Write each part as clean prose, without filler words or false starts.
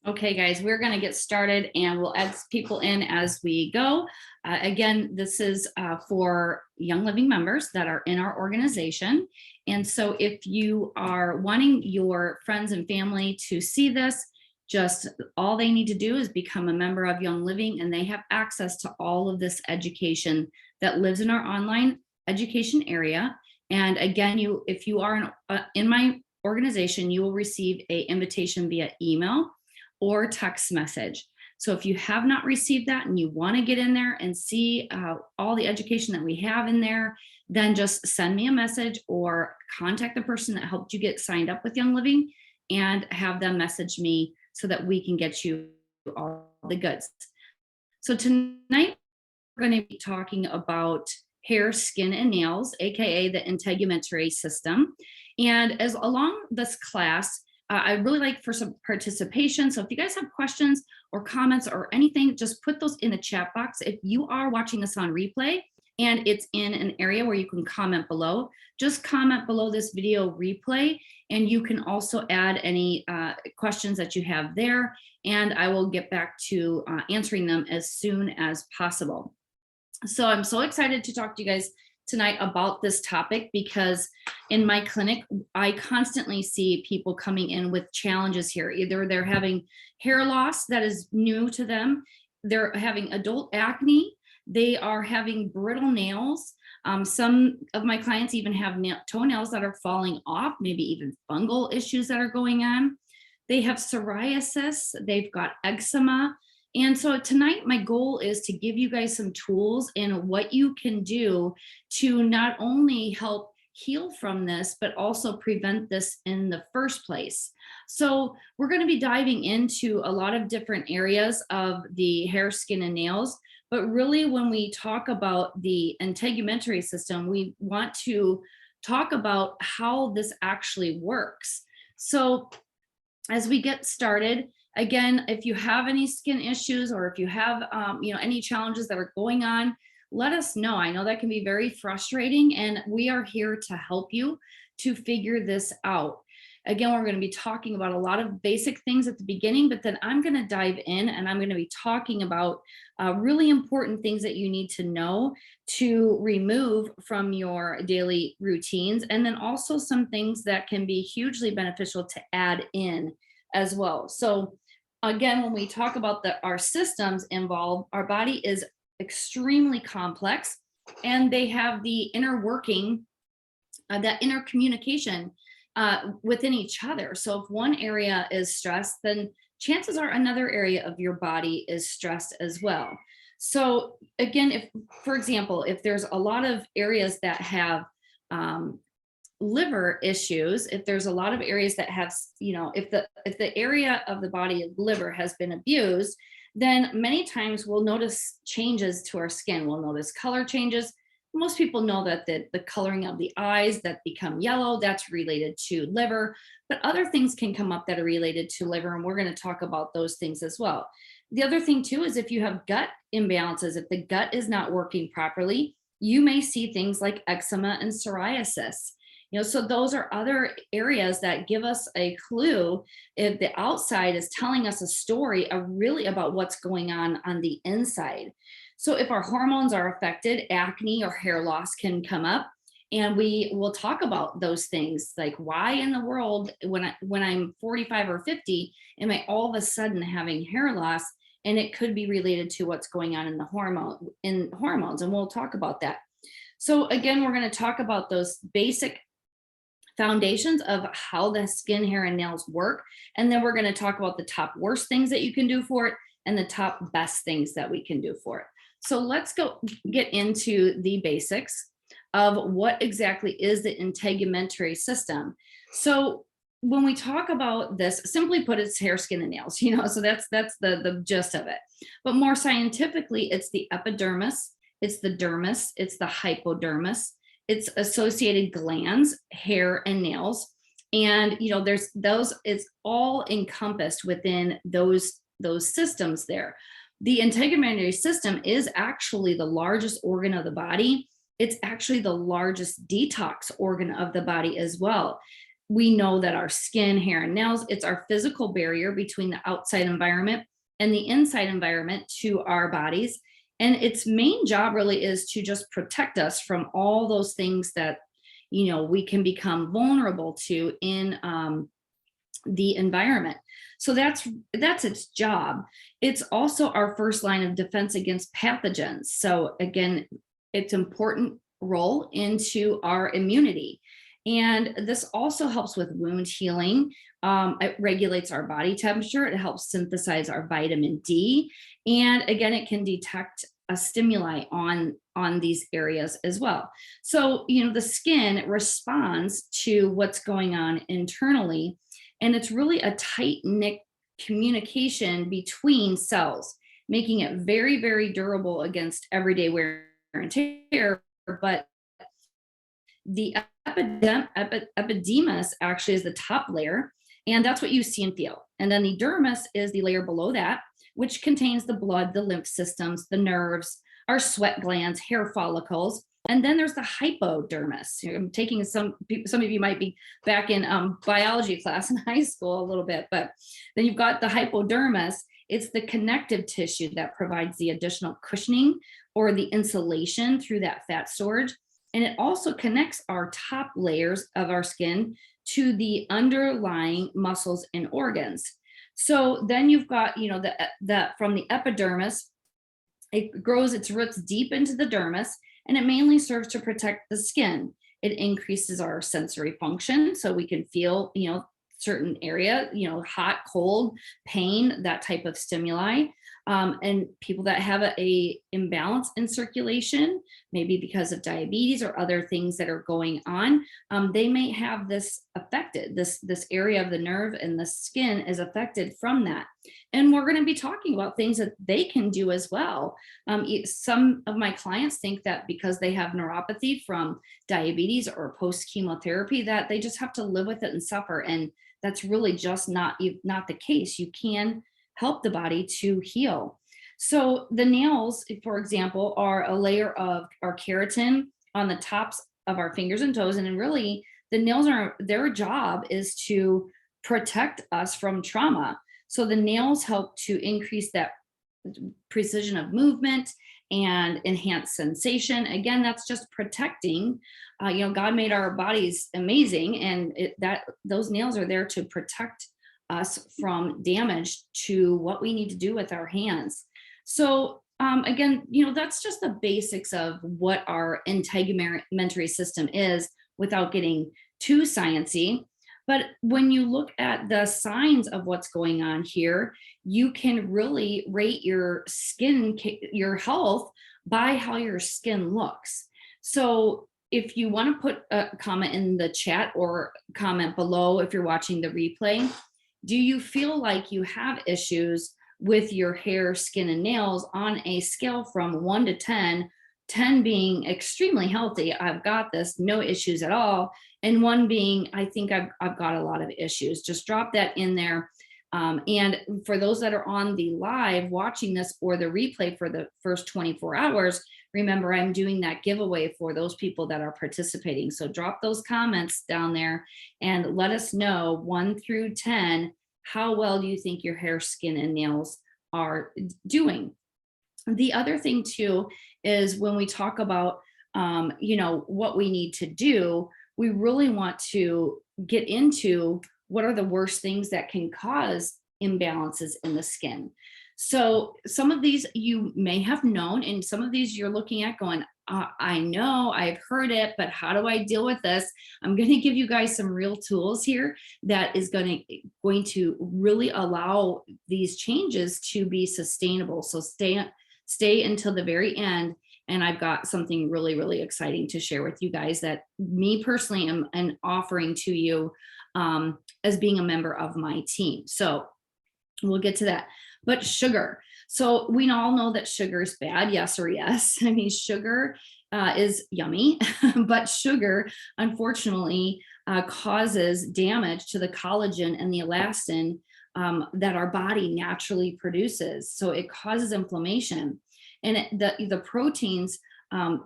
Okay, guys, we're going to get started and we'll add people in as we go. Again, this is for Young Living members that are in our organization. And so if you are wanting your friends and family to see this, just all they need to do is become a member of Young Living, and they have access to all of this education that lives in our online education area. And again, if you are in my organization, you will receive an invitation via email or text message. So if you have not received that and you want to get in there and see all the education that we have in there, then just send me a message or contact the person that helped you get signed up with Young Living and have them message me so that we can get you all the goods. So tonight we're going to be talking about hair, skin, and nails, aka the integumentary system. And as along this class, I'd really like for some participation. So if you guys have questions or comments or anything, just put those in the chat box. If you are watching this on replay and it's in an area where you can comment below, just comment below this video replay, and you can also add any questions that you have there, and I will get back to answering them as soon as possible. So I'm so excited to talk to you guys tonight about this topic because in my clinic, I constantly see people coming in with challenges here. Either they're having hair loss that is new to them, they're having adult acne, they are having brittle nails. Some of my clients even have toenails that are falling off, maybe even fungal issues that are going on. They have psoriasis, they've got eczema. And so tonight, my goal is to give you guys some tools and what you can do to not only help heal from this, but also prevent this in the first place. So we're going to be diving into a lot of different areas of the hair, skin, and nails. But really, when we talk about the integumentary system, we want to talk about how this actually works. So as we get started, again, if you have any skin issues or if you have any challenges that are going on, let us know. I know that can be very frustrating, and we are here to help you to figure this out. Again, we're going to be talking about a lot of basic things at the beginning, but then I'm going to dive in and I'm going to be talking about really important things that you need to know to remove from your daily routines, and then also some things that can be hugely beneficial to add in as well. So again, when we talk about our systems involved, our body is extremely complex, and they have the inner working, that inner communication within each other. So if one area is stressed, then chances are another area of your body is stressed as well. So again, if, for example, if there's a lot of areas that have liver issues, if there's a lot of areas that have, if the area of the body of liver has been abused, then many times we'll notice changes to our skin. We'll notice color changes. Most people know that the coloring of the eyes that become yellow, that's related to liver, but other things can come up that are related to liver, and we're going to talk about those things as well. The other thing too is if you have gut imbalances, if the gut is not working properly, you may see things like eczema and psoriasis. So those are other areas that give us a clue if the outside is telling us a story really about what's going on the inside. So if our hormones are affected, acne or hair loss can come up, and we will talk about those things, like why in the world when I'm 45 or 50 am I all of a sudden having hair loss? And it could be related to what's going on in the hormones, and we'll talk about that. So again, we're going to talk about those basic foundations of how the skin, hair, and nails work. And then we're going to talk about the top worst things that you can do for it and the top best things that we can do for it. So let's go get into the basics of what exactly is the integumentary system. So when we talk about this, simply put, it's hair, skin, and nails, so that's the gist of it. But more scientifically, it's the epidermis, it's the dermis, it's the hypodermis, it's associated glands, hair, and nails. And, there's those, it's all encompassed within those systems there. The integumentary system is actually the largest organ of the body. It's actually the largest detox organ of the body as well. we know that our skin, hair, and nails, it's our physical barrier between the outside environment and the inside environment to our bodies. And its main job really is to just protect us from all those things that, we can become vulnerable to in the environment. So that's its job. It's also our first line of defense against pathogens. So again, it's important role into our immunity. And this also helps with wound healing. It regulates our body temperature. It helps synthesize our vitamin D. And again, it can detect a stimuli on these areas as well. So, the skin responds to what's going on internally. And it's really a tight-knit communication between cells, making it very, very durable against everyday wear and tear. But the epidermis actually is the top layer, and that's what you see and feel. And then the dermis is the layer below that, which contains the blood, the lymph systems, the nerves, our sweat glands, hair follicles. And then there's the hypodermis. I'm taking some of you might be back in biology class in high school a little bit, but then you've got the hypodermis. It's the connective tissue that provides the additional cushioning or the insulation through that fat storage. And it also connects our top layers of our skin to the underlying muscles and organs. So then you've got, that from the epidermis, it grows its roots deep into the dermis, and it mainly serves to protect the skin. It increases our sensory function, so we can feel, certain area, hot, cold, pain, that type of stimuli. And people that have a imbalance in circulation, maybe because of diabetes or other things that are going on, they may have this affected. This area of the nerve and the skin is affected from that. And we're going to be talking about things that they can do as well. Some of my clients think that because they have neuropathy from diabetes or post chemotherapy, that they just have to live with it and suffer. And that's really just not the case. You can help the body to heal. So the nails, for example, are a layer of our keratin on the tops of our fingers and toes. And really, the nails their job is to protect us from trauma. So the nails help to increase that precision of movement and enhance sensation. Again, that's just protecting. God made our bodies amazing, and those nails are there to protect us from damage to what we need to do with our hands. So again, that's just the basics of what our integumentary system is without getting too sciencey. But when you look at the signs of what's going on here, you can really rate your skin, your health, by how your skin looks. So if you want to put a comment in the chat or comment below if you're watching the replay, do you feel like you have issues with your hair, skin, and nails on a scale from 1 to 10, 10 being extremely healthy, I've got this, no issues at all, and 1 being, I think I've got a lot of issues? Just drop that in there. And for those that are on the live watching this or the replay for the first 24 hours, remember, I'm doing that giveaway for those people that are participating. So drop those comments down there and let us know 1 through 10, how well do you think your hair, skin, and nails are doing? The other thing too is when we talk about, what we need to do, we really want to get into what are the worst things that can cause imbalances in the skin. So some of these you may have known, and some of these you're looking at going, I know, I've heard it, but how do I deal with this? I'm going to give you guys some real tools here that is going to really allow these changes to be sustainable. So stay until the very end. And I've got something really, really exciting to share with you guys that me personally am offering to you as being a member of my team. So we'll get to that. But sugar. So we all know that sugar is bad. Yes or yes. I mean, sugar is yummy, but sugar, unfortunately, causes damage to the collagen and the elastin that our body naturally produces. So it causes inflammation. And the proteins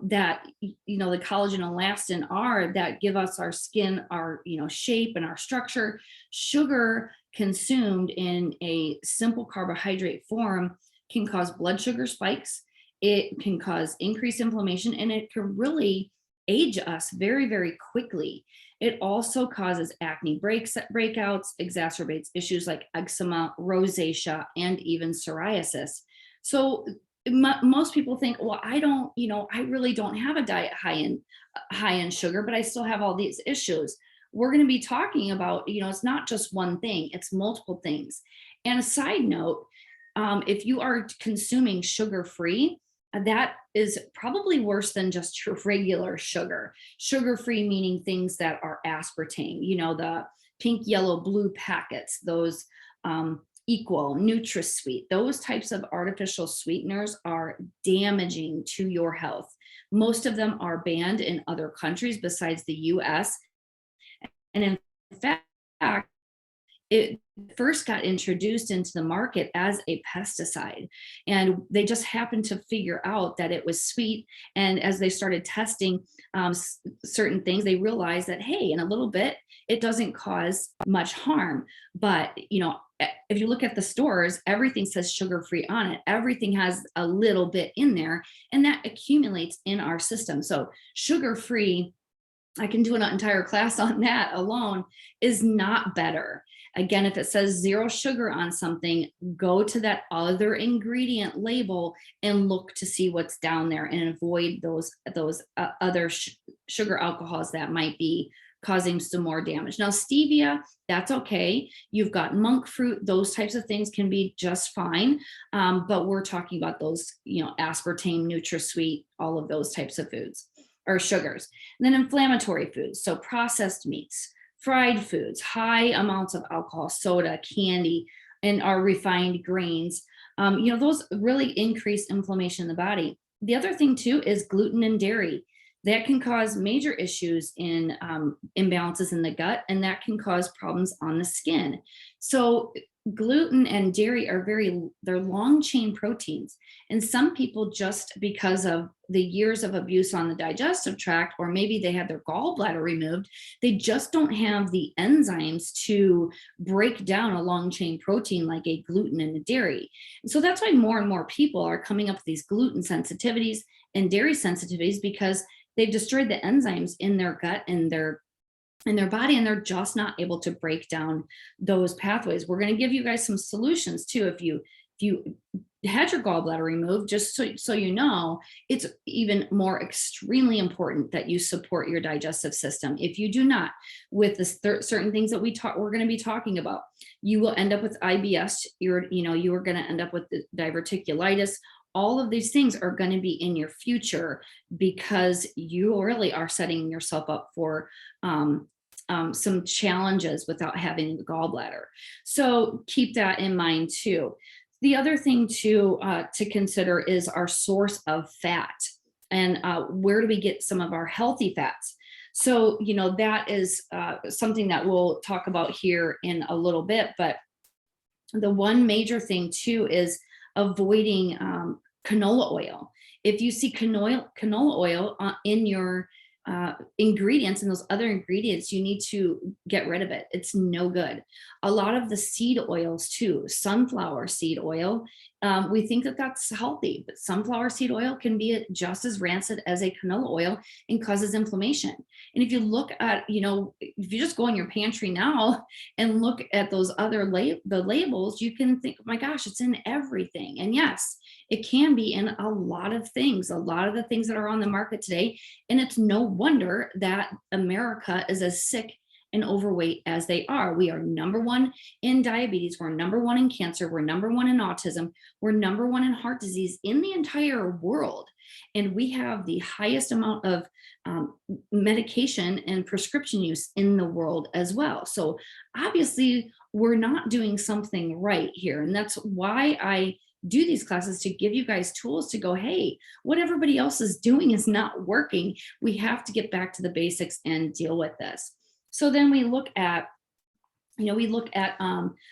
that, the collagen and elastin are that give us our skin, our, shape and our structure. Sugar consumed in a simple carbohydrate form can cause blood sugar spikes. It can cause increased inflammation, and it can really age us very, very quickly. It also causes acne breakouts, exacerbates issues like eczema, rosacea, and even psoriasis. So most people think, well, I don't, I really don't have a diet high in sugar, but I still have all these issues. We're going to be talking about, it's not just one thing, it's multiple things. And a side note, if you are consuming sugar free, that is probably worse than just your regular sugar. Sugar free meaning things that are aspartame, the pink, yellow, blue packets, those Equal, NutraSweet, those types of artificial sweeteners are damaging to your health. Most of them are banned in other countries besides the US. And in fact, it first got introduced into the market as a pesticide, and they just happened to figure out that it was sweet. And as they started testing certain things, they realized that, hey, in a little bit it doesn't cause much harm. But if you look at the stores, everything says sugar free on it. Everything has a little bit in there, and that accumulates in our system. So sugar free, I can do an entire class on that alone, is not better. Again, if it says 0 sugar on something, go to that other ingredient label and look to see what's down there, and avoid those other sugar alcohols that might be causing some more damage. Now, stevia, that's okay. You've got monk fruit; those types of things can be just fine. But we're talking about those, aspartame, NutraSweet, all of those types of foods or sugars. And then inflammatory foods, so processed meats, fried foods, high amounts of alcohol, soda, candy, and our refined grains. Those really increase inflammation in the body. The other thing too is gluten and dairy. That can cause major issues in imbalances in the gut, and that can cause problems on the skin. So gluten and dairy are they're long chain proteins. And some people, just because of the years of abuse on the digestive tract, or maybe they had their gallbladder removed, they just don't have the enzymes to break down a long chain protein like a gluten and a dairy. And so that's why more and more people are coming up with these gluten sensitivities and dairy sensitivities, because they've destroyed the enzymes in their gut and their body, and they're just not able to break down those pathways. We're going to give you guys some solutions too. If you had your gallbladder removed, just so you know, it's even more extremely important that you support your digestive system. If you do not, with the certain things that we're going to be talking about, you will end up with IBS. You are going to end up with the diverticulitis. All of these things are going to be in your future, because you really are setting yourself up for some challenges without having the gallbladder. So keep that in mind too. The other thing to consider is our source of fat, and where do we get some of our healthy fats. So that is something that we'll talk about here in a little bit. But the one major thing too is avoiding canola oil. If you see canola oil in your ingredients and those other ingredients, you need to get rid of it. It's no good. A lot of the seed oils too, sunflower seed oil, we think that that's healthy, but sunflower seed oil can be just as rancid as a canola oil and causes inflammation. And if you look at, if you just go in your pantry now and look at those other the labels, you can think, oh my gosh, it's in everything. And yes, it can be in a lot of things, a lot of the things that are on the market today. And it's no wonder that America is as sick and overweight as they are. We are number 1 in diabetes. We're number 1 in cancer. We're number 1 in autism. We're number 1 in heart disease in the entire world. And we have the highest amount of medication and prescription use in the world as well. So obviously we're not doing something right here. And that's why I do these classes, to give you guys tools to go, hey, what everybody else is doing is not working. We have to get back to the basics and deal with this. So then we look at,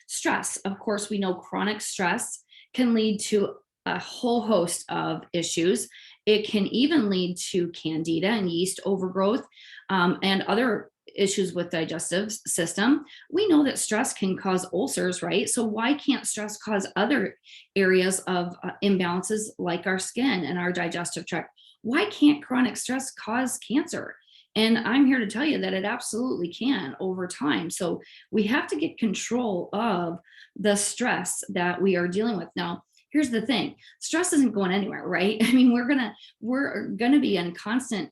stress. Of course, we know chronic stress can lead to a whole host of issues. It can even lead to candida and yeast overgrowth, and other issues with digestive system. We know that stress can cause ulcers, right? So why can't stress cause other areas of imbalances like our skin and our digestive tract? Why can't chronic stress cause cancer? And I'm here to tell you that it absolutely can over time. So we have to get control of the stress that we are dealing with. Now, here's the thing: stress isn't going anywhere, right? I mean, we're gonna be in constant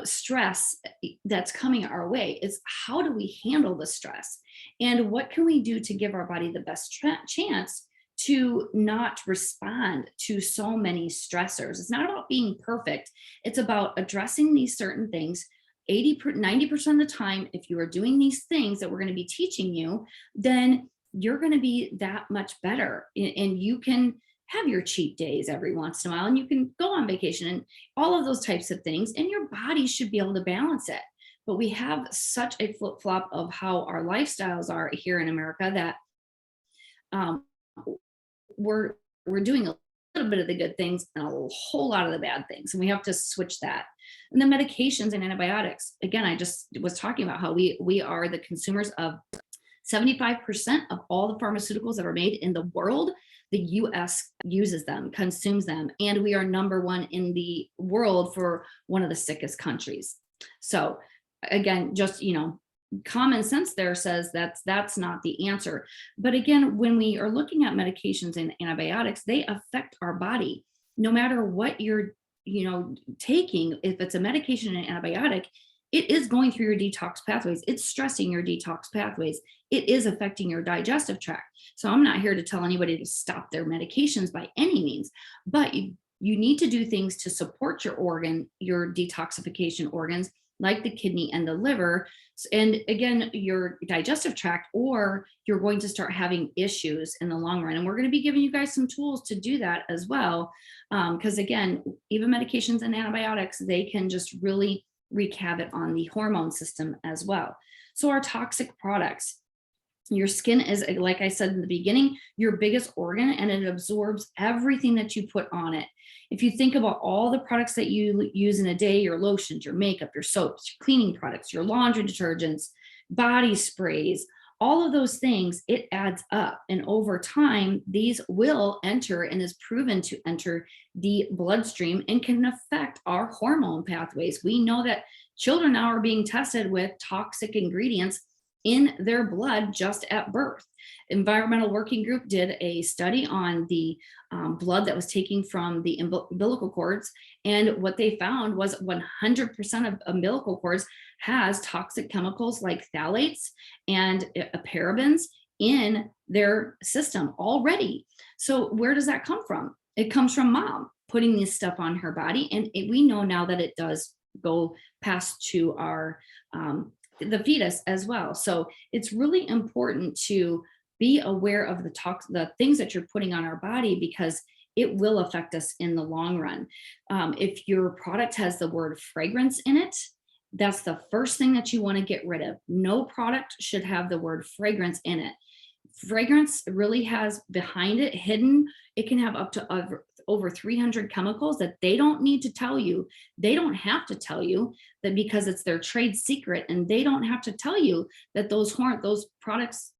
stress that's coming our way. Is how do we handle the stress, and what can we do to give our body the best chance to not respond to so many stressors? It's not about being perfect. It's about addressing these certain things 90% of the time. If you are doing these things that we're going to be teaching you, then you're going to be that much better. And you can have your cheat days every once in a while, and you can go on vacation and all of those types of things, and your body should be able to balance it. But we have such a flip flop of how our lifestyles are here in America that um, we're doing a little bit of the good things and a whole lot of the bad things, and we have to switch that. And the medications and antibiotics, again, I just was talking about how we are the consumers of 75% of all the pharmaceuticals that are made in the world. The US uses them, consumes them, and we are number one in the world for one of the sickest countries. So again, just common sense there says that's not the answer. But again, when we are looking at medications and antibiotics, they affect our body no matter what you're taking. If it's a medication and antibiotic, it is going through your detox pathways. It's stressing your detox pathways. It is affecting your digestive tract. So I'm not here to tell anybody to stop their medications by any means, but you need to do things to support your detoxification organs, like the kidney and the liver, and again, your digestive tract, or you're going to start having issues in the long run. And we're going to be giving you guys some tools to do that as well. Because again, even medications and antibiotics, they can just really wreak havoc on the hormone system as well. So our toxic products, your skin is, like I said in the beginning, your biggest organ, and it absorbs everything that you put on it. If you think about all the products that you use in a day, your lotions, your makeup, your soaps, your cleaning products, your laundry detergents, body sprays, all of those things, it adds up. And over time, these will enter, and is proven to enter, the bloodstream and can affect our hormone pathways. We know that children now are being tested with toxic ingredients in their blood just at birth. Environmental Working Group did a study on the blood that was taken from the umbilical cords, and what they found was 100% of umbilical cords has toxic chemicals like phthalates and parabens in their system already. So where does that come from? It comes from mom putting this stuff on her body, and we know now that it does go past to our the fetus as well. So it's really important to be aware of the things that you're putting on our body, because it will affect us in the long run. If your product has the word fragrance in it, that's the first thing that you want to get rid of. No product should have the word fragrance in it. Fragrance really has behind it hidden, it can have up to over 300 chemicals that they don't need to tell you. They don't have to tell you that, because it's their trade secret, and they don't have to tell you that those products,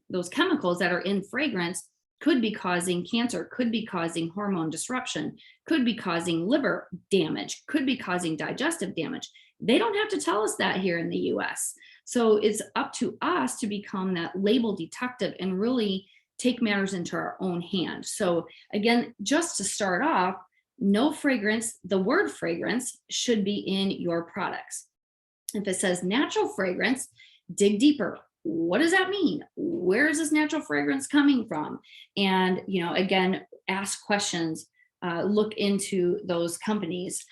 those chemicals that are in fragrance, could be causing cancer, could be causing hormone disruption, could be causing liver damage, could be causing digestive damage. They don't have to tell us that here in the US. So it's up to us to become that label detective and really take matters into our own hand. So again, just to start off, no fragrance, the word fragrance should be in your products. If it says natural fragrance, dig deeper. What does that mean? Where is this natural fragrance coming from? And, again, ask questions, look into those companies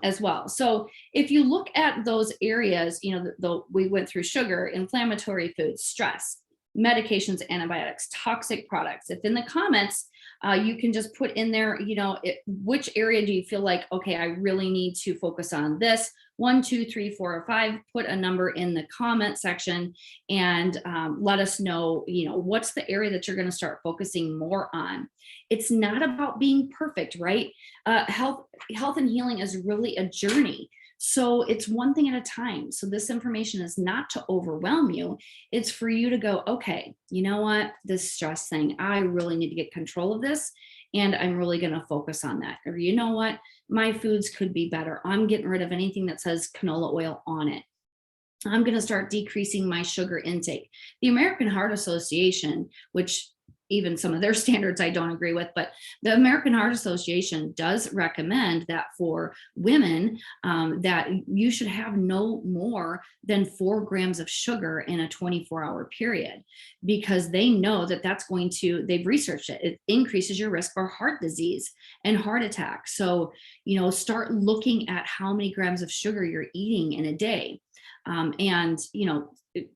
as well. So if you look at those areas, we went through sugar, inflammatory foods, stress. medications, antibiotics, toxic products. If in the comments, you can just put in there, which area do you feel like, okay, I really need to focus on this, 1, 2, 3, 4, or 5, put a number in the comment section and let us know, what's the area that you're going to start focusing more on. It's not about being perfect, right? Health and healing is really a journey. So it's one thing at a time. So this information is not to overwhelm you. It's for you to go, okay, you know what, this stress thing, I really need to get control of this. And I'm really going to focus on that. Or you know what, my foods could be better. I'm getting rid of anything that says canola oil on it. I'm going to start decreasing my sugar intake. The American Heart Association, which even some of their standards I don't agree with, but the American Heart Association does recommend that for women, that you should have no more than 4 grams of sugar in a 24-hour period, because they know that that's going to, they've researched it, it increases your risk for heart disease and heart attack. So, start looking at how many grams of sugar you're eating in a day. And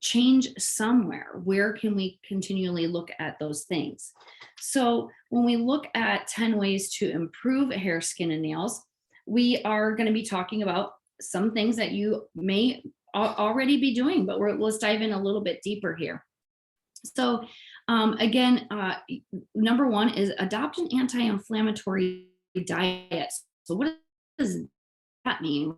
change somewhere. Where can we continually look at those things? So when we look at 10 ways to improve hair, skin, and nails, we are going to be talking about some things that you may already be doing, but let's dive in a little bit deeper here. So again, number 1 is adopt an anti-inflammatory diet. So what does that mean?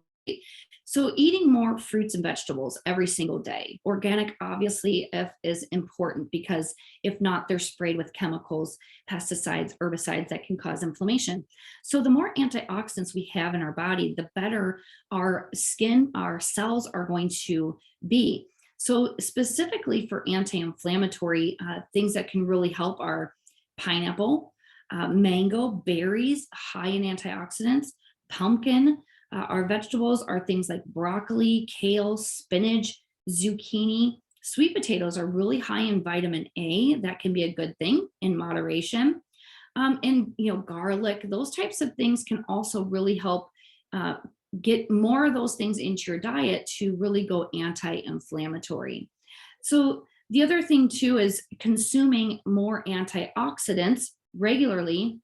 So eating more fruits and vegetables every single day. Organic, obviously, is important, because if not, they're sprayed with chemicals, pesticides, herbicides that can cause inflammation. So the more antioxidants we have in our body, the better our skin, our cells are going to be. So specifically for anti-inflammatory, things that can really help are pineapple, mango, berries, high in antioxidants, pumpkin. Our vegetables are things like broccoli, kale, spinach, zucchini. Sweet potatoes are really high in vitamin A. That can be a good thing in moderation. And garlic, those types of things can also really help get more of those things into your diet to really go anti-inflammatory. So the other thing too is consuming more antioxidants regularly.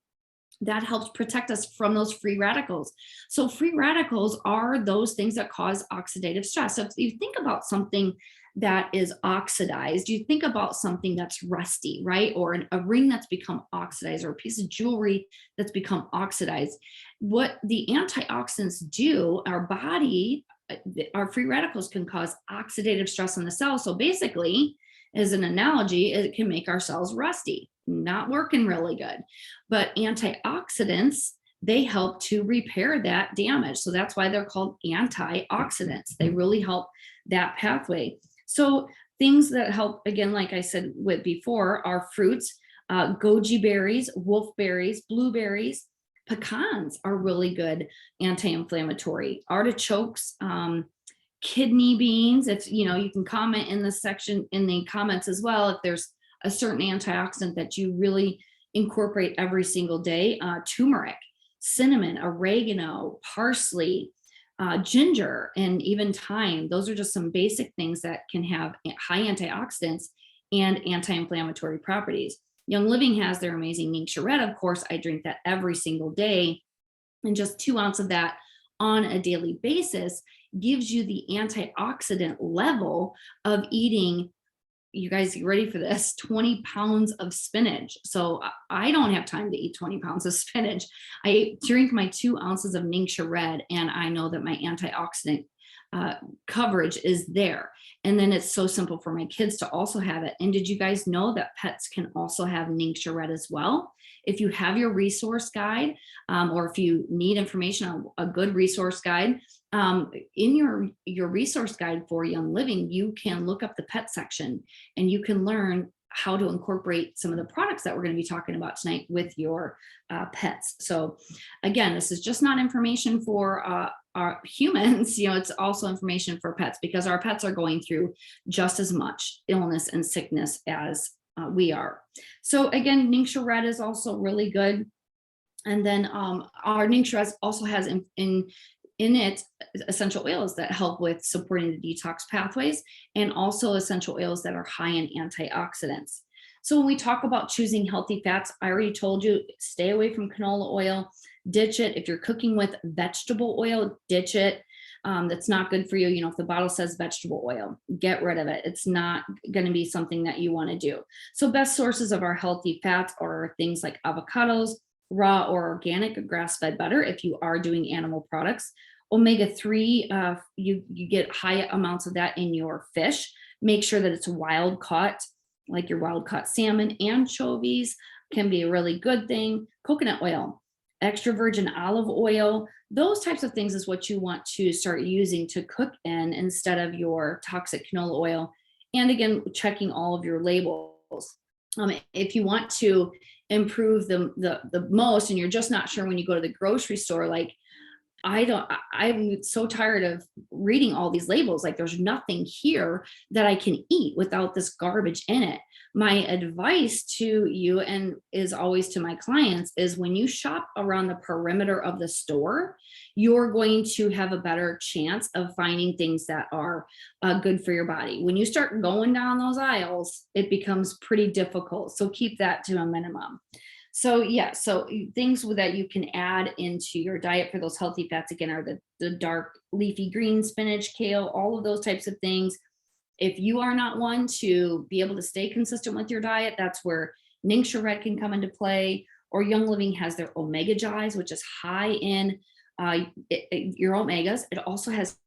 That helps protect us from those free radicals. So free radicals are those things that cause oxidative stress. So if you think about something that is oxidized, you think about something that's rusty, right? Or a ring that's become oxidized, or a piece of jewelry that's become oxidized. What the antioxidants do, our body, our free radicals can cause oxidative stress in the cell. So basically, as an analogy, it can make our cells rusty, not working really good. But antioxidants, they help to repair that damage. So that's why they're called antioxidants. They really help that pathway. So things that help, again, like I said with before, are fruits, goji berries, wolfberries, blueberries, pecans are really good anti-inflammatory. Artichokes, kidney beans. If you can comment in the section in the comments as well if there's a certain antioxidant that you really incorporate every single day. Turmeric, cinnamon, oregano, parsley, ginger, and even thyme. Those are just some basic things that can have high antioxidants and anti-inflammatory properties. Young Living has their amazing tincture red. Of course, I drink that every single day, and just 2 ounces of that on a daily basis gives you the antioxidant level of eating, you guys get ready for this, 20 pounds of spinach. So I don't have time to eat 20 pounds of spinach. I drink my 2 ounces of tincture red, and I know that my antioxidant coverage is there. And then it's so simple for my kids to also have it. And did you guys know that pets can also have tincture red as well? If you have your resource guide, or if you need information on a good resource guide, in your resource guide for Young Living, you can look up the pet section and you can learn how to incorporate some of the products that we're going to be talking about tonight with your pets. So again, this is just not information for our humans, it's also information for pets, because our pets are going through just as much illness and sickness as we are. So again, tincture red is also really good. And then our tincture red also has in it essential oils that help with supporting the detox pathways, and also essential oils that are high in antioxidants. So when we talk about choosing healthy fats, I already told you, stay away from canola oil, ditch it. If you're cooking with vegetable oil, ditch it. That's not good for you. If the bottle says vegetable oil, get rid of it. It's not going to be something that you want to do. So best sources of our healthy fats are things like avocados, raw or organic grass-fed butter if you are doing animal products. Omega-3, you get high amounts of that in your fish. Make sure that it's wild caught, like your wild caught salmon. Anchovies can be a really good thing. Coconut oil, extra virgin olive oil, those types of things is what you want to start using to cook in instead of your toxic canola oil. And again, checking all of your labels. If you want to improve the most and you're just not sure when you go to the grocery store, like I'm so tired of reading all these labels. Like there's nothing here that I can eat without this garbage in it. My advice to you, and is always to my clients, is when you shop around the perimeter of the store, you're going to have a better chance of finding things that are good for your body. When you start going down those aisles, it becomes pretty difficult. So keep that to a minimum. So yeah, so things that you can add into your diet for those healthy fats, again, are the dark leafy green, spinach, kale, all of those types of things. If you are not one to be able to stay consistent with your diet, that's where Ningxia Red can come into play. Or Young Living has their Omega Jives, which is high in your omegas. It also has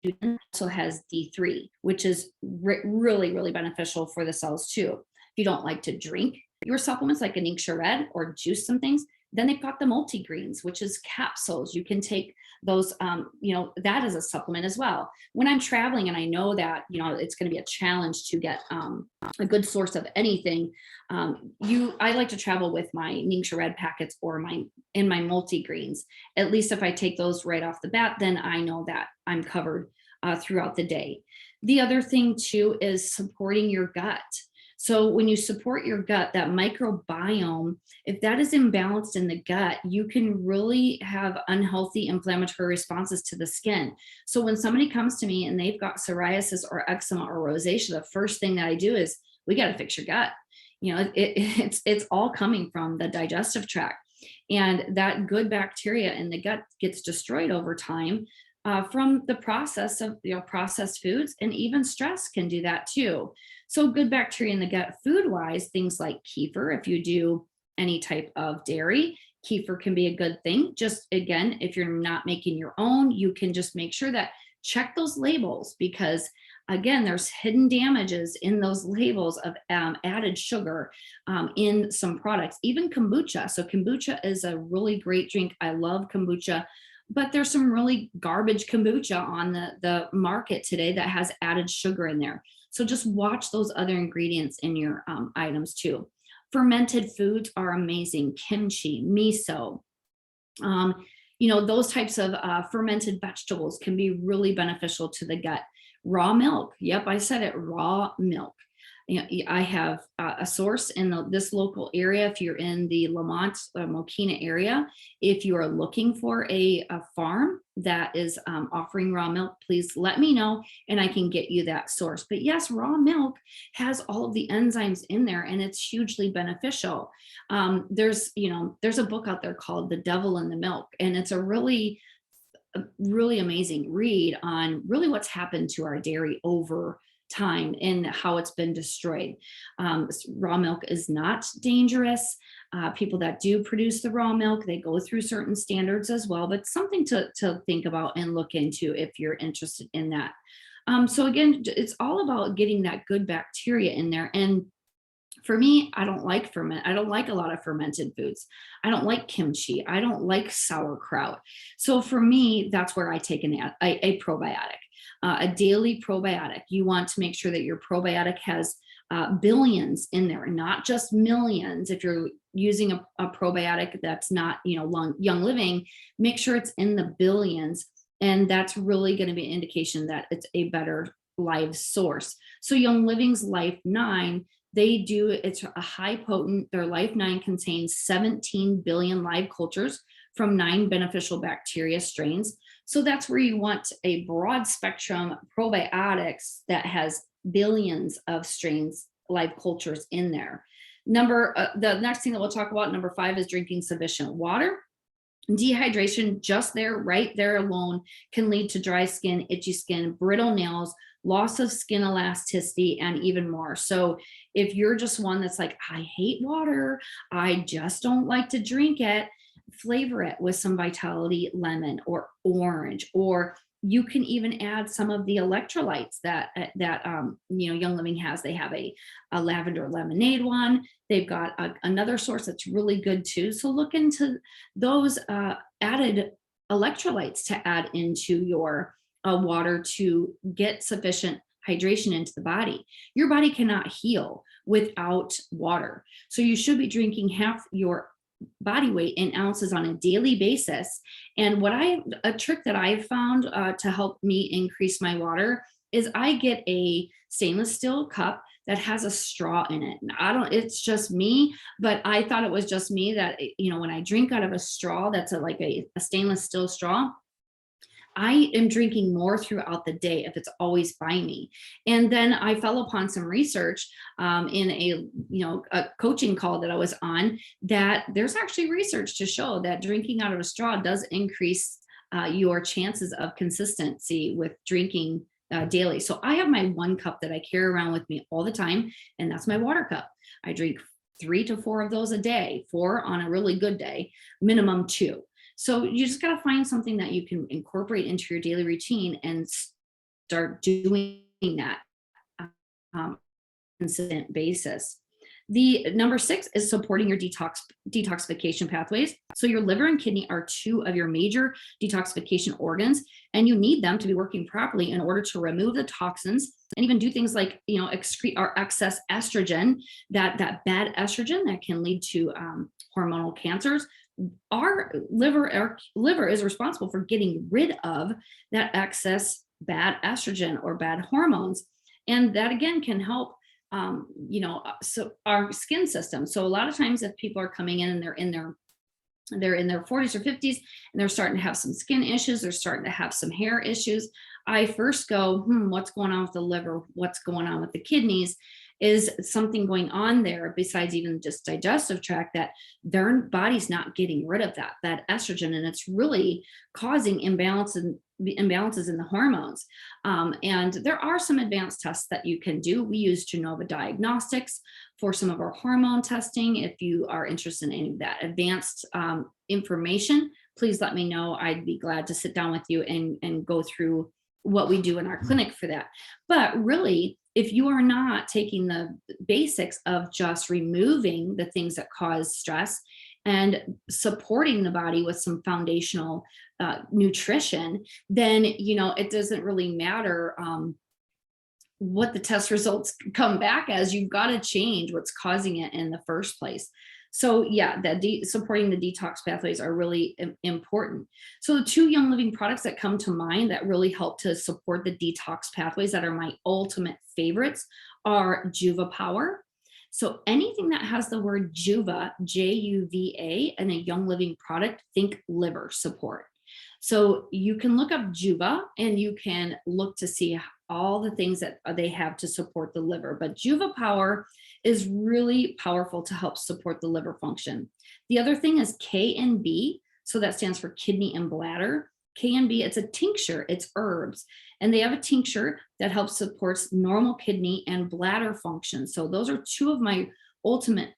D3, which is really, really beneficial for the cells too. If you don't like to drink your supplements like a Ningxia Red or juice some things, then they've got the multigreens, which is capsules. You can take those, that as a supplement as well. When I'm traveling and I know that, it's going to be a challenge to get a good source of anything, I like to travel with my Ningxia Red packets or my multigreens. At least if I take those right off the bat, then I know that I'm covered throughout the day. The other thing too is supporting your gut. So when you support your gut, that microbiome, if that is imbalanced in the gut, you can really have unhealthy inflammatory responses to the skin. So when somebody comes to me and they've got psoriasis or eczema or rosacea, the first thing that I do is, we got to fix your gut. It's all coming from the digestive tract, and that good bacteria in the gut gets destroyed over time from the process of processed foods, and even stress can do that too. So good bacteria in the gut, food wise, things like kefir. If you do any type of dairy, kefir can be a good thing. Just again, if you're not making your own, you can just make sure that check those labels, because again, there's hidden damages in those labels of added sugar in some products, even kombucha. So kombucha is a really great drink. I love kombucha, but there's some really garbage kombucha on the market today that has added sugar in there. So just watch those other ingredients in your items too. Fermented foods are amazing. Kimchi, miso, those types of fermented vegetables can be really beneficial to the gut. Raw milk. Yep, I said it, raw milk. I have a source in this local area. If you're in the Lamont, Mokina area, if you are looking for a farm that is offering raw milk, please let me know and I can get you that source. But yes, raw milk has all of the enzymes in there and it's hugely beneficial. There's a book out there called The Devil in the Milk, and it's a really amazing read on really what's happened to our dairy over time and how it's been destroyed. Raw milk is not dangerous. People that do produce the raw milk, they go through certain standards as well, but something to think about and look into if you're interested in that. So again, it's all about getting that good bacteria in there. And for me, I don't like a lot of fermented foods. I don't like kimchi. I don't like sauerkraut. So for me, that's where I take a probiotic, a daily probiotic. You want to make sure that your probiotic has billions in there, not just millions. If you're using a probiotic that's not, Young Living, make sure it's in the billions. And that's really going to be an indication that it's a better live source. So Young Living's Life 9, It's a high potent, their Life 9 contains 17 billion live cultures from 9 beneficial bacteria strains. So that's where you want a broad spectrum probiotics that has billions of strains, live cultures in there. The next thing that we'll talk about, number 5, is drinking sufficient water. Dehydration, just there, right there alone, can lead to dry skin, itchy skin, brittle nails, loss of skin elasticity, and even more. So if you're just one that's like, I hate water, I just don't like to drink it, flavor it with some Vitality lemon or orange, or you can even add some of the electrolytes that Young Living has. They have a lavender lemonade one. They've got another source that's really good too. So look into those added electrolytes to add into your water to get sufficient hydration into the body. Your body cannot heal without water. So you should be drinking half your body weight in ounces on a daily basis. And a trick that I've found to help me increase my water is I get a stainless steel cup that has a straw in it. And it's just me, but I thought it was just me that, when I drink out of a straw, that's like a stainless steel straw, I am drinking more throughout the day if it's always by me. And then I fell upon some research in a coaching call that I was on, that there's actually research to show that drinking out of a straw does increase your chances of consistency with drinking daily. So I have my 1 cup that I carry around with me all the time, and that's my water cup. I drink 3 to 4 of those a day, 4 on a really good day, minimum 2. So you just got to find something that you can incorporate into your daily routine and start doing that on a consistent basis. The number 6 is supporting your detoxification pathways. So your liver and kidney are 2 of your major detoxification organs, and you need them to be working properly in order to remove the toxins and even do things like, excrete our excess estrogen, that bad estrogen that can lead to hormonal cancers. Our liver is responsible for getting rid of that excess bad estrogen or bad hormones. And that again can help so our skin system. So a lot of times if people are coming in and they're in their 40s or 50s and they're starting to have some skin issues, they're starting to have some hair issues, I first go, what's going on with the liver? What's going on with the kidneys? Is something going on there besides even just digestive tract, that their body's not getting rid of that estrogen, and it's really causing imbalances in the hormones. And there are some advanced tests that you can do. We use Genova Diagnostics for some of our hormone testing. If you are interested in any of that advanced information, please let me know. I'd be glad to sit down with you and go through what we do in our clinic for that. But really, if you are not taking the basics of just removing the things that cause stress and supporting the body with some foundational nutrition, then it doesn't really matter what the test results come back as. You've got to change what's causing it in the first place. So yeah, supporting the detox pathways are really important. So the 2 Young Living products that come to mind that really help to support the detox pathways that are my ultimate favorites are Juva Power. So anything that has the word Juva, Juva, and a Young Living product, think liver support. So you can look up Juva and you can look to see all the things that they have to support the liver. But Juva Power is really powerful to help support the liver function. The other thing is KNB. So that stands for kidney and bladder. KNB, it's a tincture, it's herbs. And they have a tincture that helps supports normal kidney and bladder function. So those are 2 of my ultimate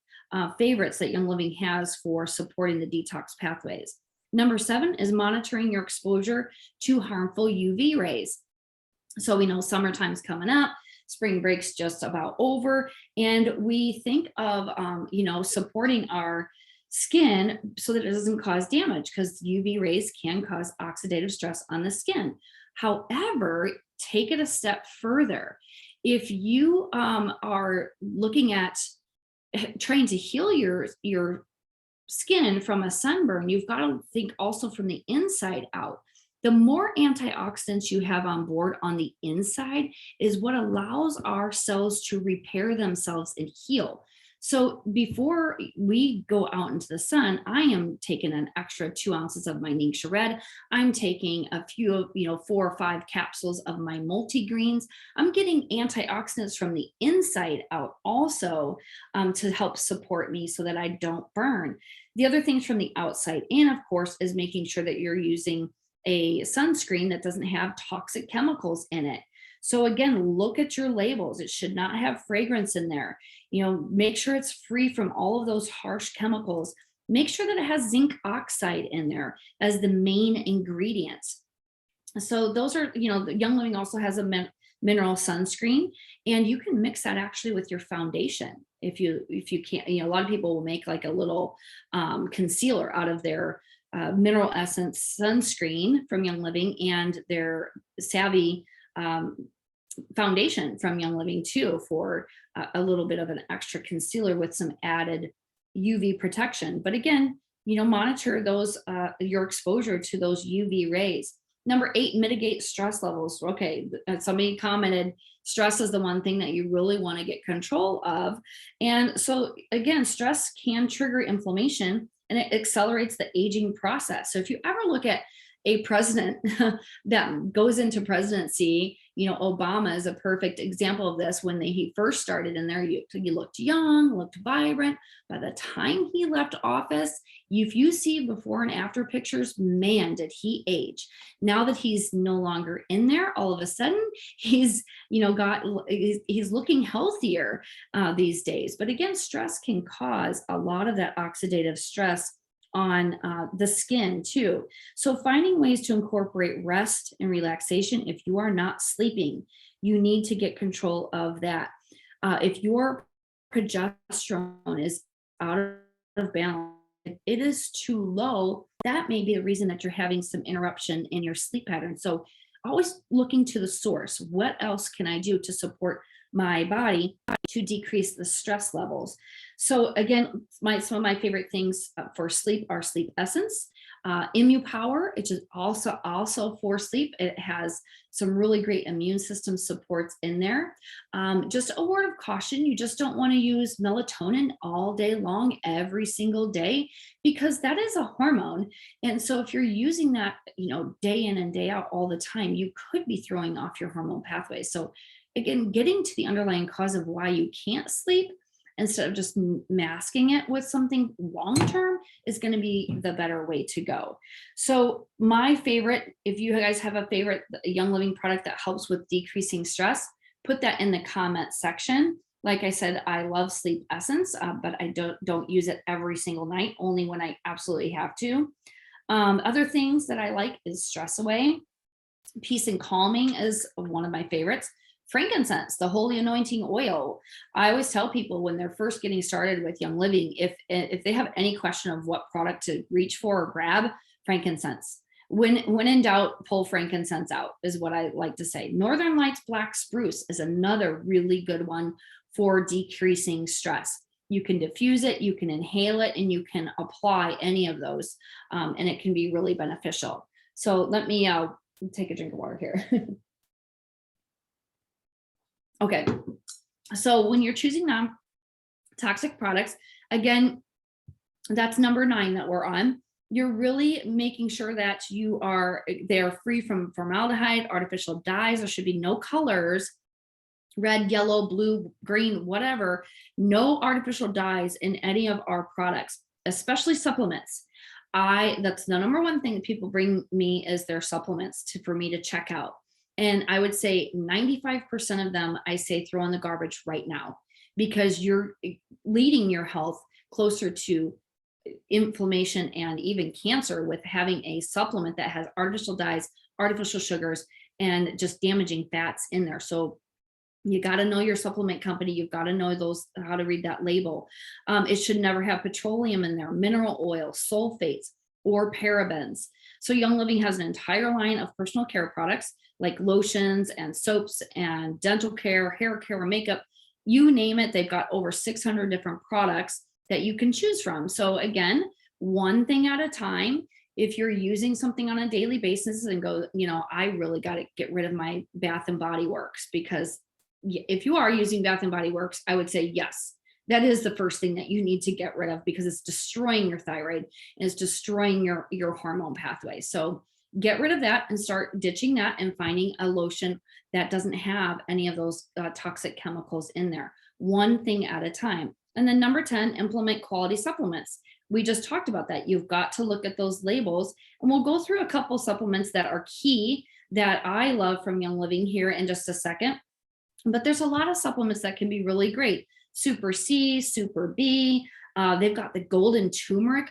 favorites that Young Living has for supporting the detox pathways. Number 7 is monitoring your exposure to harmful UV rays. So we know summertime's coming up, spring break's just about over, and we think of supporting our skin so that it doesn't cause damage, because UV rays can cause oxidative stress on the skin. However, take it a step further. If you are looking at trying to heal your skin from a sunburn, you've got to think also from the inside out. The more antioxidants you have on board on the inside is what allows our cells to repair themselves and heal. So before we go out into the sun, I am taking an extra 2 ounces of my Ningxia Red. I'm taking a few of, 4 or 5 capsules of my multigreens. I'm getting antioxidants from the inside out also, to help support me so that I don't burn. The other things from the outside in, of course, is making sure that you're using a sunscreen that doesn't have toxic chemicals in it. So again, look at your labels. It should not have fragrance in there. Make sure it's free from all of those harsh chemicals. Make sure that it has zinc oxide in there as the main ingredients. So those are, the Young Living also has a mineral sunscreen, and you can mix that actually with your foundation. If you can't, a lot of people will make like a little concealer out of their mineral essence sunscreen from Young Living and their Savvy foundation from Young Living too, for a little bit of an extra concealer with some added UV protection. But again, monitor those your exposure to those UV rays. Number 8, mitigate stress levels. Okay, somebody commented, stress is the one thing that you really want to get control of. And so again, stress can trigger inflammation, and it accelerates the aging process. So if you ever look at a president that goes into presidency, Obama is a perfect example of this. When he first started in there, you looked young, looked vibrant. By the time he left office, if you see before and after pictures, man, did he age. Now that he's no longer in there, all of a sudden he's looking healthier these days. But again, stress can cause a lot of that oxidative stress on the skin too. So finding ways to incorporate rest and relaxation. If you are not sleeping, you need to get control of that. If your progesterone is out of balance, if it is too low, that may be the reason that you're having some interruption in your sleep pattern. So always looking to the source. What else can I do to support my body to decrease the stress levels? So again, some of my favorite things for sleep are Sleep Essence, Immu Power, which is also for sleep. It has some really great immune system supports in there. Just a word of caution, you just don't want to use melatonin all day long, every single day, because that is a hormone. And so if you're using that, day in and day out all the time, you could be throwing off your hormone pathway. So again, getting to the underlying cause of why you can't sleep instead of just masking it with something long-term is going to be the better way to go. So my favorite, if you guys have a favorite Young Living product that helps with decreasing stress, put that in the comment section. Like I said, I love Sleep Essence, but I don't use it every single night, only when I absolutely have to. Other things that I like is Stress Away. Peace and Calming is one of my favorites. Frankincense, the holy anointing oil. I always tell people when they're first getting started with Young Living, if they have any question of what product to reach for or grab, frankincense. When in doubt, pull frankincense out, is what I like to say. Northern Lights Black Spruce is another really good one for decreasing stress. You can diffuse it, you can inhale it, and you can apply any of those, and it can be really beneficial. So let me take a drink of water here. Okay, so when you're choosing non-toxic products, again, that's number 9 that we're on. You're really making sure that they are free from formaldehyde, artificial dyes. There should be no colors, red, yellow, blue, green, whatever. No artificial dyes in any of our products, especially supplements. That's the number 1 thing that people bring me is their supplements for me to check out. And I would say 95% of them, I say throw in the garbage right now, because you're leading your health closer to inflammation and even cancer with having a supplement that has artificial dyes, artificial sugars, and just damaging fats in there. So you got to know your supplement company. You've got to know how to read that label. It should never have petroleum in there, mineral oil, sulfates, or parabens. So Young Living has an entire line of personal care products like lotions and soaps and dental care, hair care, makeup, you name it. They've got over 600 different products that you can choose from. So again, one thing at a time. If you're using something on a daily basis and go, I really got to get rid of my Bath and Body Works, because if you are using Bath and Body Works, I would say yes, that is the first thing that you need to get rid of, because it's destroying your thyroid and it's destroying your hormone pathway. So get rid of that and start ditching that and finding a lotion that doesn't have any of those toxic chemicals in there, one thing at a time. And then number 10, implement quality supplements. We just talked about that. You've got to look at those labels, and we'll go through a couple supplements that are key that I love from Young Living here in just a second. But there's a lot of supplements that can be really great. Super C, Super B. They've got the golden turmeric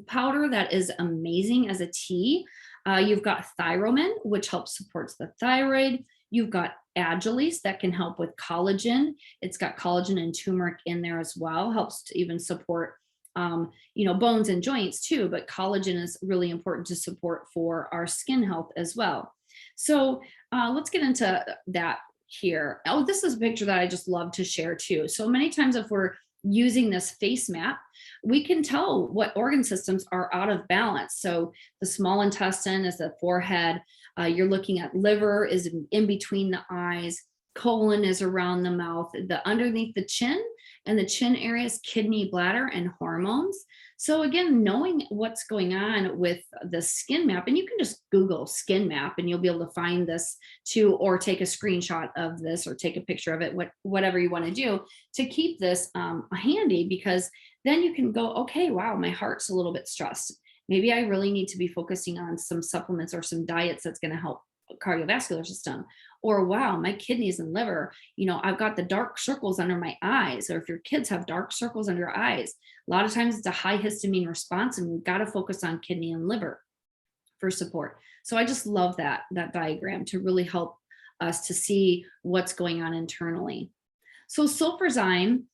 powder that is amazing as a tea. You've got Thyromin, which helps supports the thyroid. You've got Agilis that can help with collagen. It's got collagen and turmeric in there as well. Helps to even support, bones and joints too. But collagen is really important to support for our skin health as well. So let's get into that here. Oh, this is a picture that I just love to share too. So many times if we're using this face map, we can tell what organ systems are out of balance. So the small intestine is the forehead. You're looking at liver is in between the eyes. Colon is around the mouth. The underneath the chin, and the chin area is kidney, bladder, and hormones. So again, knowing what's going on with the skin map, and you can just Google skin map and you'll be able to find this too, or take a screenshot of this or take a picture of it, whatever you want to do to keep this handy, because then you can go, okay, wow, my heart's a little bit stressed. Maybe I really need to be focusing on some supplements or some diets that's going to help cardiovascular system. Or wow, my kidneys and liver, I've got the dark circles under my eyes. Or if your kids have dark circles under your eyes, a lot of times it's a high histamine response, and we've got to focus on kidney and liver for support. So I just love that diagram to really help us to see what's going on internally. So Sulfurzyme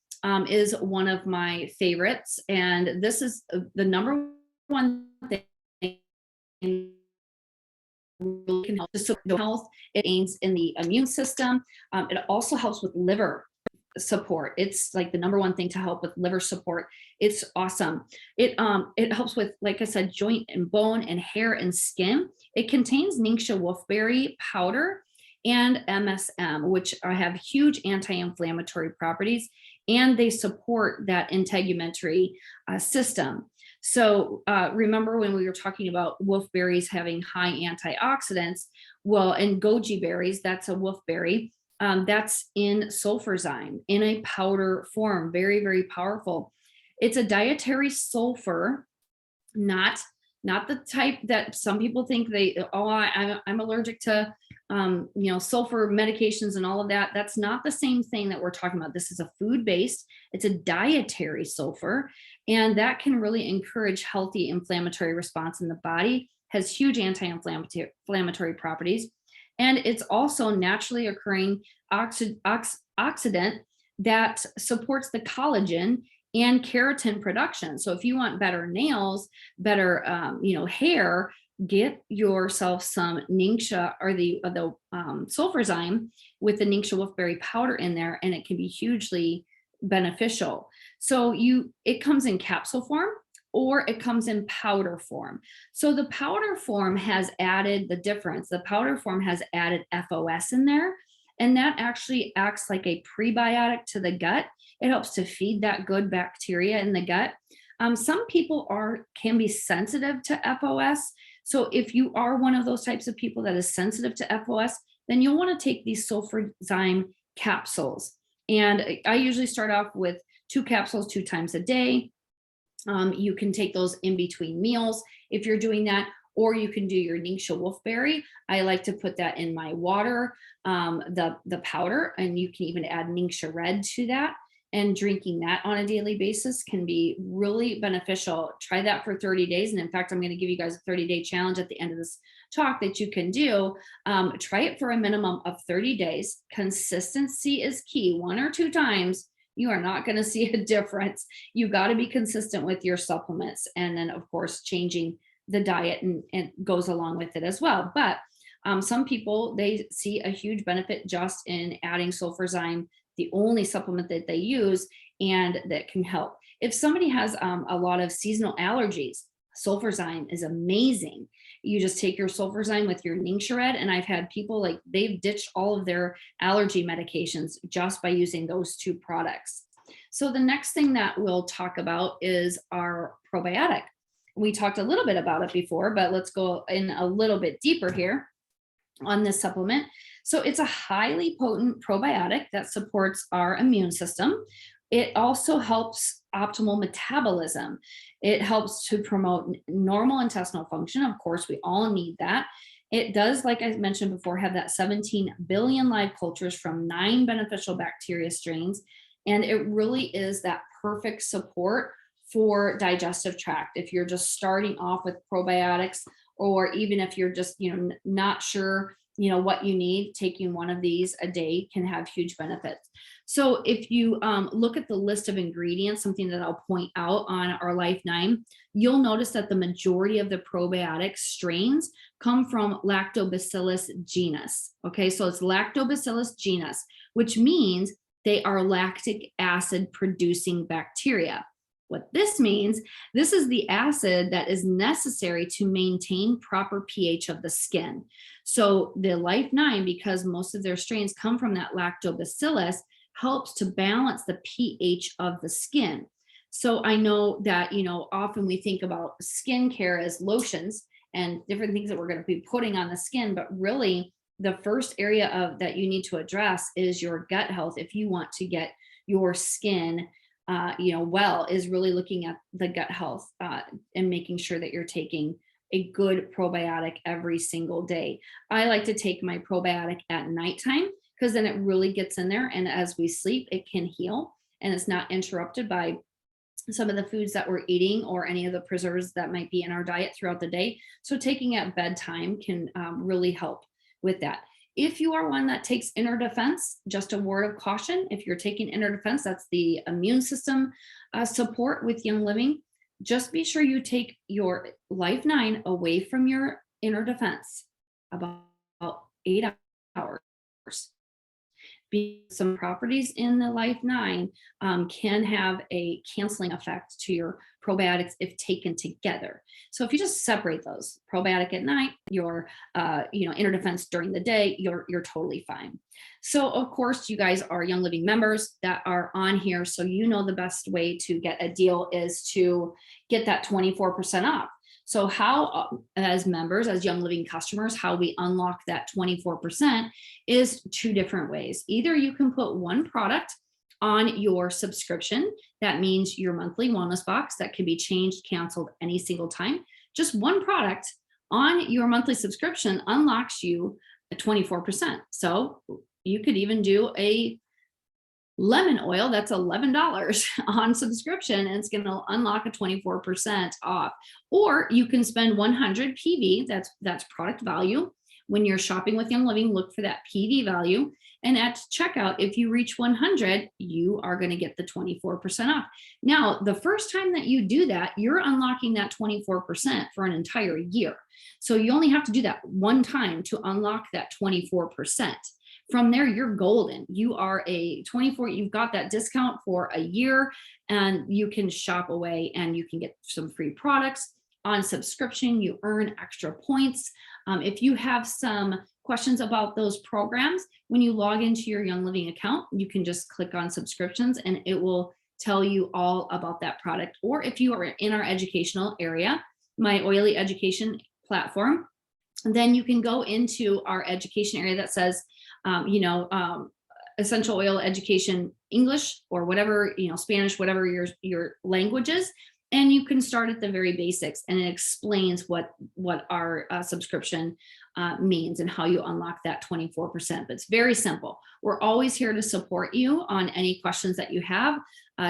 is one of my favorites, and this is the number one thing really can help to support health. It aids in the immune system. It also helps with liver support. It's like the number one thing to help with liver support. It's awesome. It helps with, like I said, joint and bone and hair and skin. It contains Ningxia wolfberry powder and MSM, which have huge anti-inflammatory properties, and they support that integumentary system. So remember when we were talking about wolfberries having high antioxidants? Well, and goji berries, that's a wolfberry, that's in Sulfurzyme in a powder form. Very, very powerful. It's a dietary sulfur, not the type that some people think I'm allergic to sulfur medications and all of that. That's not the same thing that we're talking about. This is a food-based, it's a dietary sulfur, and that can really encourage healthy inflammatory response in the body, has huge anti-inflammatory properties. And it's also naturally occurring oxidant that supports the collagen and keratin production. So if you want better nails, better hair, get yourself some Ningxia or the Sulfurzyme with the Ningxia wolfberry powder in there, and it can be hugely beneficial. So it comes in capsule form or it comes in powder form. So the powder form has added the difference. The powder form has added FOS in there, and that actually acts like a prebiotic to the gut. It helps to feed that good bacteria in the gut. Some people can be sensitive to FOS. So if you are one of those types of people that is sensitive to FOS, then you'll want to take these Sulfurzyme capsules. And I usually start off with 2 capsules 2 times a day. You can take those in between meals if you're doing that, or you can do your Ningxia wolfberry. I like to put that in my water, the powder, and you can even add Ningxia red to that. And drinking that on a daily basis can be really beneficial. Try that for 30 days. And in fact, I'm going to give you guys a 30-day challenge at the end of this talk that you can do. Try it for a minimum of 30 days. Consistency is key. 1 or 2 times, you are not going to see a difference. You got to be consistent with your supplements. And then, of course, changing the diet and goes along with it as well. But some people, they see a huge benefit just in adding Sulfurzyme, the only supplement that they use, and that can help. If somebody has a lot of seasonal allergies, Sulfurzyme is amazing. You just take your Sulfurzyme with your Ninctured, and I've had people like they've ditched all of their allergy medications just by using those two products. So the next thing that we'll talk about is our probiotic. We talked a little bit about it before, but let's go in a little bit deeper here on this supplement. So it's a highly potent probiotic that supports our immune system. It also helps optimal metabolism. It helps to promote normal intestinal function. Of course, we all need that. It does, like I mentioned before, have that 17 billion live cultures from 9 beneficial bacteria strains. And it really is that perfect support for digestive tract. If you're just starting off with probiotics, or even if you're just, not sure, what you need, taking one of these a day can have huge benefits. So if you look at the list of ingredients, something that I'll point out on our Life 9, you'll notice that the majority of the probiotic strains come from Lactobacillus genus. Okay, so it's Lactobacillus genus, which means they are lactic acid producing bacteria. What this means, this is the acid that is necessary to maintain proper pH of the skin. So the Life 9, because most of their strains come from that lactobacillus, helps to balance the pH of the skin. So I know that, often we think about skincare as lotions and different things that we're going to be putting on the skin, but really the first area that you need to address is your gut health. If you want to get your skin well, is really looking at the gut health and making sure that you're taking a good probiotic every single day. I like to take my probiotic at nighttime because then it really gets in there, and as we sleep, it can heal and it's not interrupted by some of the foods that we're eating or any of the preservatives that might be in our diet throughout the day. So taking at bedtime can really help with that. If you are one that takes inner defense, just a word of caution, if you're taking inner defense, that's the immune system support with Young Living, just be sure you take your Life 9 away from your inner defense about 8 hours. Some properties in the Life 9 can have a canceling effect to your probiotics if taken together. So if you just separate those, probiotic at night, your inner defense during the day, you're totally fine. So of course, you guys are Young Living members that are on here, so the best way to get a deal is to get that 24% off. So how, as members, as Young Living customers, how we unlock that 24% is 2 different ways. Either you can put one product on your subscription. That means your monthly wellness box that can be changed, canceled any single time. Just one product on your monthly subscription unlocks you a 24%. So you could even do a lemon oil that's $11 on subscription, and it's going to unlock a 24% off. Or you can spend 100 PV, that's product value. When you're shopping with Young Living, look for that PV value, and at checkout, if you reach 100, you are going to get the 24% off. Now, the first time that you do that, you're unlocking that 24% for an entire year. So you only have to do that one time to unlock that 24%. From there, you're golden. You are a 24, you've got that discount for a year, and you can shop away and you can get some free products on subscription. You earn extra points. If you have some questions about those programs, when you log into your Young Living account, you can just click on subscriptions and it will tell you all about that product. Or if you are in our educational area, my Oily Education platform, then you can go into our education area that says, essential oil education English or whatever, Spanish, whatever your language is. And you can start at the very basics, and it explains what our subscription means and how you unlock that 24%. But it's very simple. We're always here to support you on any questions that you have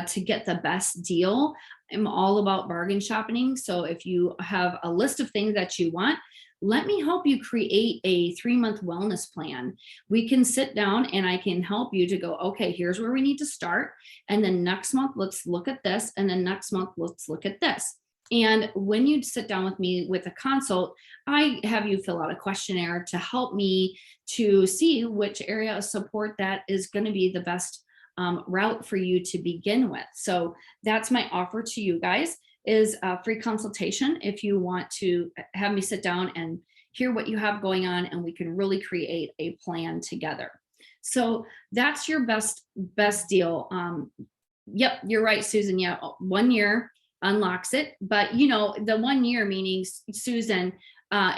to get the best deal. I'm all about bargain shopping. So if you have a list of things that you want, let me help you create a 3-month wellness plan. We can sit down and I can help you to go, okay, here's where we need to start. And then next month, let's look at this. And then next month, let's look at this. And when you sit down with me with a consult, I have you fill out a questionnaire to help me to see which area of support that is going to be the best route for you to begin with. So that's my offer to you guys. is a free consultation if you want to have me sit down and hear what you have going on, and we can really create a plan together. So that's your best deal. Yep, you're right, Susan. Yeah, 1 year unlocks it, but you know, the 1 year meaning, Susan,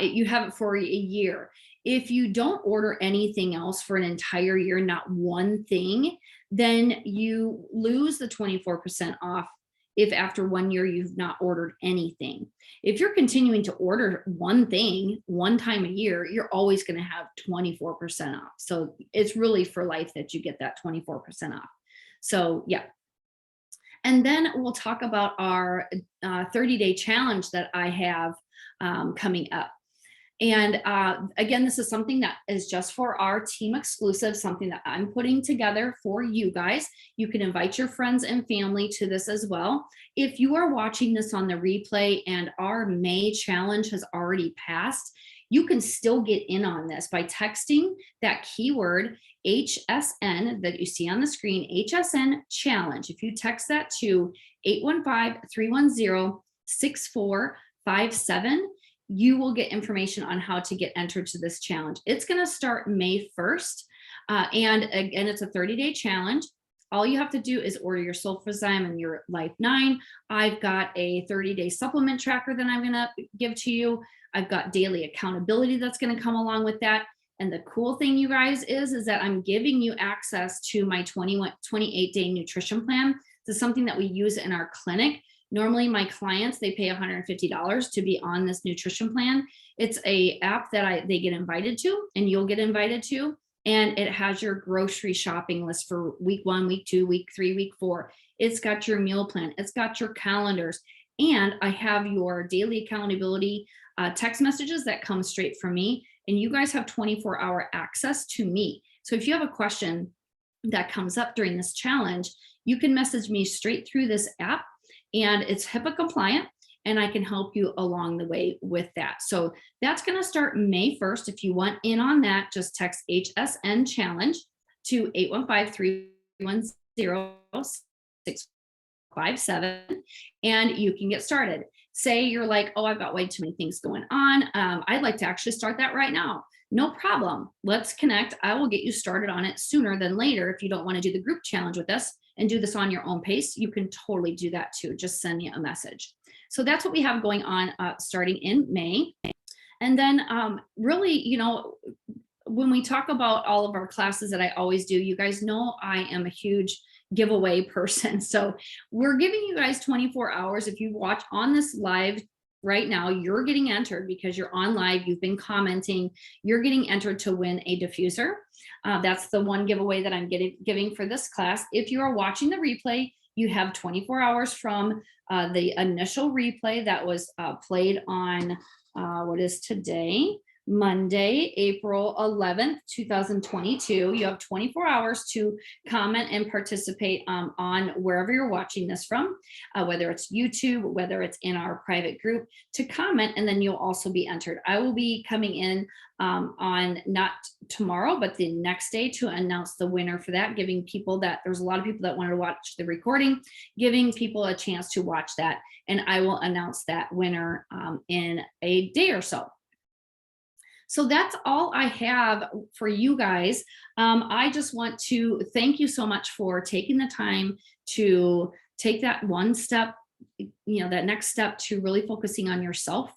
you have it for a year. If you don't order anything else for an entire year, not one thing, then you lose the 24% off if after 1 year you've not ordered anything. If you're continuing to order one thing one time a year, you're always going to have 24% off. So it's really for life that you get that 24% off. So yeah. And then we'll talk about our 30-day challenge that I have coming up. And again, this is something that is just for our team exclusive, something that I'm putting together for you guys. You can invite your friends and family to this as well. If you are watching this on the replay and our May challenge has already passed, you can still get in on this by texting that keyword HSN that you see on the screen, HSN challenge. If you text that to 815-310-6457, you will get information on how to get entered to this challenge. It's going to start May 1st. And again, it's a 30-day challenge. All you have to do is order your Sulfurzyme and your Life 9. I've got a 30-day supplement tracker that I'm going to give to you. I've got daily accountability that's going to come along with that. And the cool thing, you guys, is that I'm giving you access to my 28-day nutrition plan. This is something that we use in our clinic. Normally my clients, they pay $150 to be on this nutrition plan. It's a app that they get invited to, and you'll get invited to, and it has your grocery shopping list for week 1, week 2, week 3, week 4. It's got your meal plan. It's got your calendars, and I have your daily accountability text messages that come straight from me, and you guys have 24-hour access to me. So if you have a question that comes up during this challenge, you can message me straight through this app. And it's HIPAA compliant, and I can help you along the way with that. So that's going to start May 1st. If you want in on that, just text HSN challenge to 815-310-657, and you can get started. Say you're like, oh, I've got way too many things going on. I'd like to actually start that right now. No problem. Let's connect. I will get you started on it sooner than later. If you don't want to do the group challenge with us and do this on your own pace, you can totally do that too. Just send me a message. So that's what we have going on starting in May. And then really, you know, when we talk about all of our classes that I always do, you guys know I am a huge giveaway person. So we're giving you guys 24 hours. If you watch on this live right now, you're getting entered because you're on live, you've been commenting, you're getting entered to win a diffuser. That's the one giveaway that I'm giving for this class. If you are watching the replay, you have 24 hours from the initial replay that was played on, what is today? Monday, April 11th, 2022. You have 24 hours to comment and participate on wherever you're watching this from, whether it's YouTube, whether it's in our private group, to comment, and then you'll also be entered. I will be coming in on not tomorrow, but the next day to announce the winner for that, giving people that, there's a lot of people that wanted to watch the recording, giving people a chance to watch that, and I will announce that winner in a day or so. So that's all I have for you guys. I just want to thank you so much for taking the time to take that one step, you know, that next step to really focusing on yourself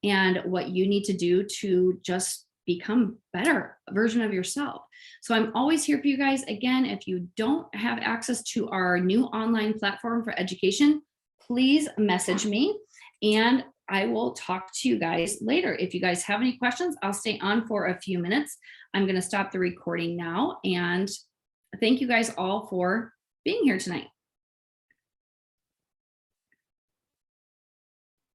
and what you need to do to just become a better version of yourself. So I'm always here for you guys. Again, if you don't have access to our new online platform for education, please message me and I will talk to you guys later. If you guys have any questions, I'll stay on for a few minutes. I'm going to stop the recording now, and thank you guys all for being here tonight.